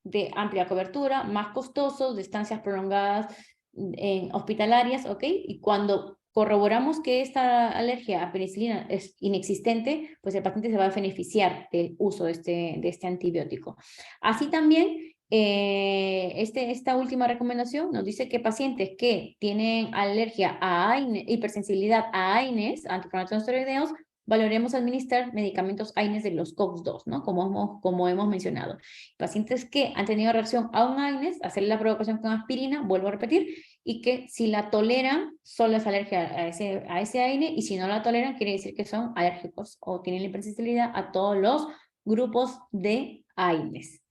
Speaker 1: de amplia cobertura, más costosos, de estancias prolongadas en hospitalarias, ¿ok? Y cuando corroboramos que esta alergia a penicilina es inexistente, pues el paciente se va a beneficiar del uso de este antibiótico. Así también, esta última recomendación nos dice que pacientes que tienen alergia a AINES, hipersensibilidad a AINES, antiinflamatorios esteroideos, valoremos administrar medicamentos AINES de los COX-2, ¿no? Como hemos mencionado. Pacientes que han tenido reacción a un AINES, hacer la provocación con aspirina, vuelvo a repetir, y que si la toleran, solo es alergia a ese AINE, y si no la toleran, quiere decir que son alérgicos o tienen hipersensibilidad a todos los grupos de AINES.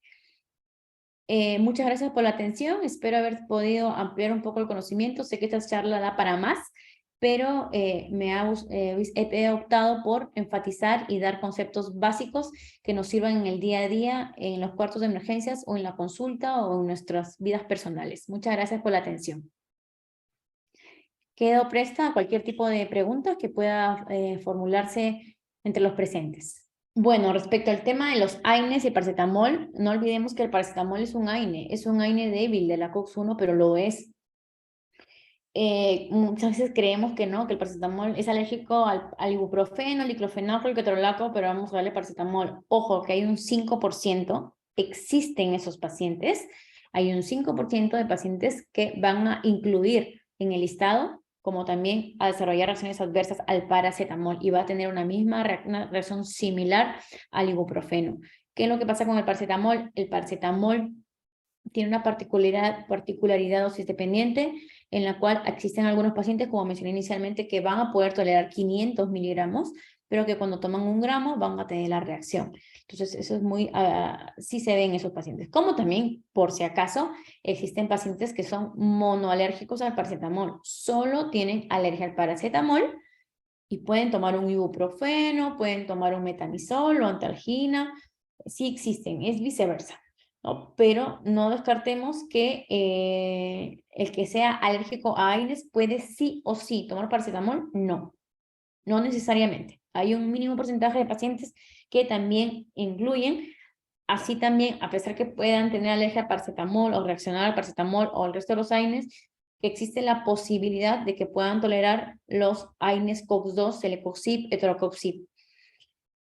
Speaker 1: Muchas gracias por la atención, espero haber podido ampliar un poco el conocimiento, sé que esta charla da para más, pero he optado por enfatizar y dar conceptos básicos que nos sirvan en el día a día, en los cuartos de emergencias o en la consulta o en nuestras vidas personales. Muchas gracias por la atención. Quedo presta a cualquier tipo de preguntas que pueda formularse entre los presentes. Bueno, respecto al tema de los AINES y el paracetamol, no olvidemos que el paracetamol es un AINE débil de la COX-1, pero lo es. Muchas veces creemos que no, que el paracetamol es alérgico al ibuprofeno, al diclofenaco, al ketorolaco, pero vamos a darle paracetamol. Ojo, que hay un 5%, existen esos pacientes, hay un 5% de pacientes que van a incluir en el listado, como también a desarrollar reacciones adversas al paracetamol y va a tener una reacción similar al ibuprofeno. ¿Qué es lo que pasa con el paracetamol? El paracetamol tiene una particularidad dosis dependiente, en la cual existen algunos pacientes, como mencioné inicialmente, que van a poder tolerar 500 miligramos, pero que cuando toman 1 gramo van a tener la reacción. Entonces, eso es sí se ve en esos pacientes. Como también, por si acaso, existen pacientes que son monoalérgicos al paracetamol. Solo tienen alergia al paracetamol y pueden tomar un ibuprofeno, pueden tomar un metamizol o antalgina. Sí existen, es viceversa, ¿no? Pero no descartemos que el que sea alérgico a AINES puede sí o sí tomar paracetamol. No necesariamente. Hay un mínimo porcentaje de pacientes que también incluyen. Así también, a pesar que puedan tener alergia al paracetamol o reaccionar al paracetamol o al resto de los AINES, que existe la posibilidad de que puedan tolerar los AINES COX-2, celecoxib, etrocoxib.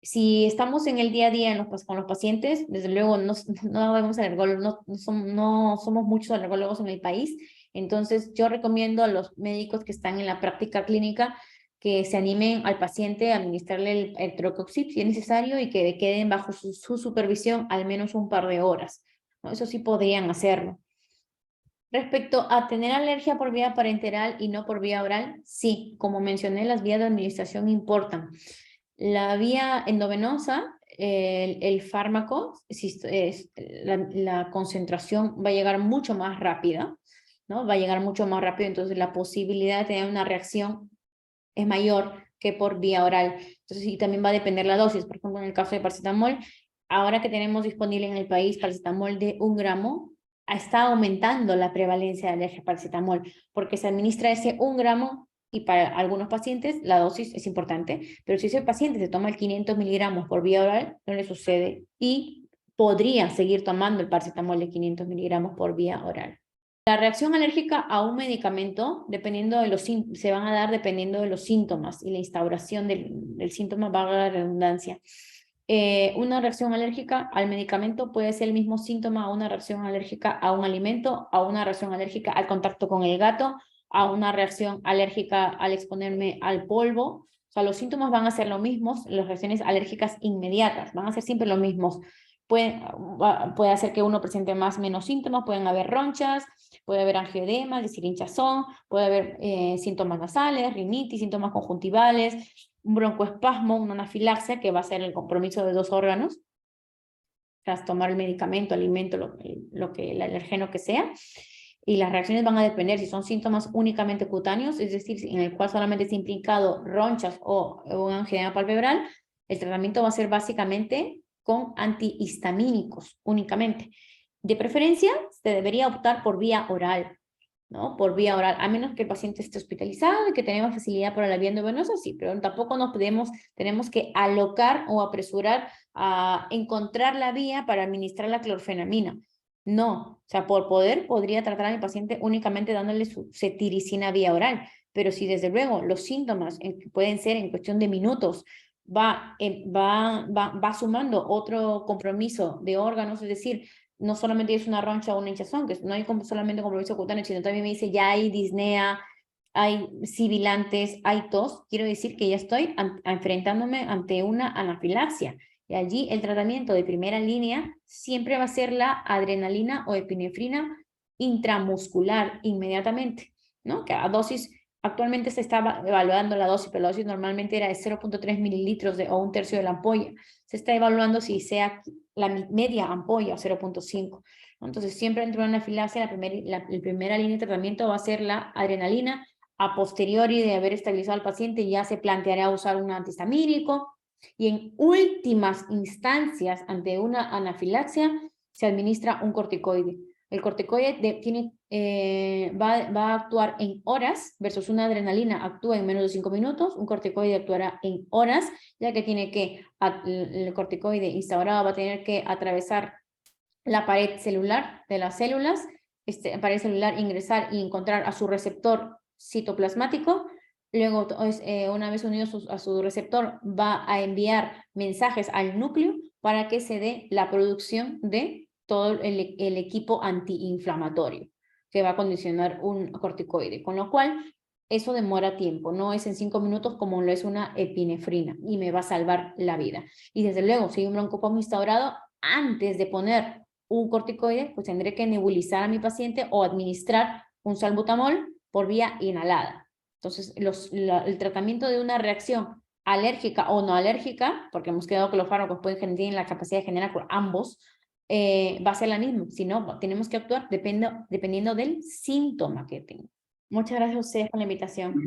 Speaker 1: Si estamos en el día a día con los pacientes, desde luego no vemos alergólogos, no somos muchos alergólogos en el país, entonces yo recomiendo a los médicos que están en la práctica clínica que se animen al paciente a administrarle el etrocoxib si es necesario y que queden bajo su supervisión al menos un par de horas, ¿no? Eso sí podrían hacerlo. Respecto a tener alergia por vía parenteral y no por vía oral, sí, como mencioné, las vías de administración importan. La vía endovenosa, el fármaco, la concentración va a llegar mucho más rápida, ¿no? Va a llegar mucho más rápido, entonces la posibilidad de tener una reacción es mayor que por vía oral. Entonces, sí, también va a depender la dosis. Por ejemplo, en el caso de paracetamol, ahora que tenemos disponible en el país paracetamol de 1 gramo, está aumentando la prevalencia de alergia al paracetamol, porque se administra ese 1 gramo y para algunos pacientes la dosis es importante, pero si ese paciente se toma el 500 miligramos por vía oral, no le sucede y podría seguir tomando el paracetamol de 500 miligramos por vía oral. La reacción alérgica a un medicamento, dependiendo de se van a dar dependiendo de los síntomas y la instauración del síntoma, valga la redundancia. Una reacción alérgica al medicamento puede ser el mismo síntoma a una reacción alérgica a un alimento, a una reacción alérgica al contacto con el gato, a una reacción alérgica al exponerme al polvo. O sea, los síntomas van a ser los mismos, las reacciones alérgicas inmediatas van a ser siempre los mismos. Puede hacer que uno presente más o menos síntomas, pueden haber ronchas, puede haber angioedema, es decir, hinchazón, puede haber síntomas nasales, rinitis, síntomas conjuntivales, un broncoespasmo, una anafilaxia, que va a ser el compromiso de 2 órganos, tras tomar el medicamento, alimento, el alergeno que sea. Y las reacciones van a depender si son síntomas únicamente cutáneos, es decir, en el cual solamente está implicado ronchas o un angioedema palpebral. El tratamiento va a ser básicamente con antihistamínicos únicamente. De preferencia, se debería optar por vía oral, ¿no? Por vía oral, a menos que el paciente esté hospitalizado y que tenemos facilidad para la vía endovenosa, sí, pero tampoco tenemos que alocar o apresurar a encontrar la vía para administrar la clorfenamina. No, o sea, podría tratar a mi paciente únicamente dándole su cetiricina vía oral, pero si desde luego los síntomas pueden ser en cuestión de minutos, va sumando otro compromiso de órganos, es decir, no solamente es una roncha o una hinchazón, que no hay solamente compromiso cutáneo, sino también me dice ya hay disnea, hay sibilantes, hay tos, quiero decir que ya estoy enfrentándome ante una anafilaxia. Y allí el tratamiento de primera línea siempre va a ser la adrenalina o epinefrina intramuscular inmediatamente, ¿no? Que a dosis, actualmente se está evaluando la dosis, pero la dosis normalmente era de 0.3 mililitros o 1/3 de la ampolla. Se está evaluando si sea la media ampolla o 0.5. Entonces, siempre dentro de una anafilaxia, la primera línea de tratamiento va a ser la adrenalina. A posteriori de haber estabilizado al paciente, ya se planteará usar un antihistamínico. Y en últimas instancias, ante una anafilaxia, se administra un corticoide. El corticoide va a actuar en horas, versus una adrenalina actúa en menos de 5 minutos, un corticoide actuará en horas, ya que el corticoide instaurado va a tener que atravesar la pared celular de las células, pared celular ingresar y encontrar a su receptor citoplasmático. Luego, una vez unido a su receptor, va a enviar mensajes al núcleo para que se dé la producción de todo el equipo antiinflamatorio que va a condicionar un corticoide, con lo cual eso demora tiempo, no es en 5 minutos como lo es una epinefrina y me va a salvar la vida. Y desde luego, si hay un broncoplasma instaurado, antes de poner un corticoide, pues tendré que nebulizar a mi paciente o administrar un salbutamol por vía inhalada. Entonces, el tratamiento de una reacción alérgica o no alérgica, porque hemos quedado que los fármacos tienen la capacidad de generar por ambos, va a ser la misma. Si no, tenemos que actuar dependiendo del síntoma que tengo. Muchas gracias a ustedes por la invitación.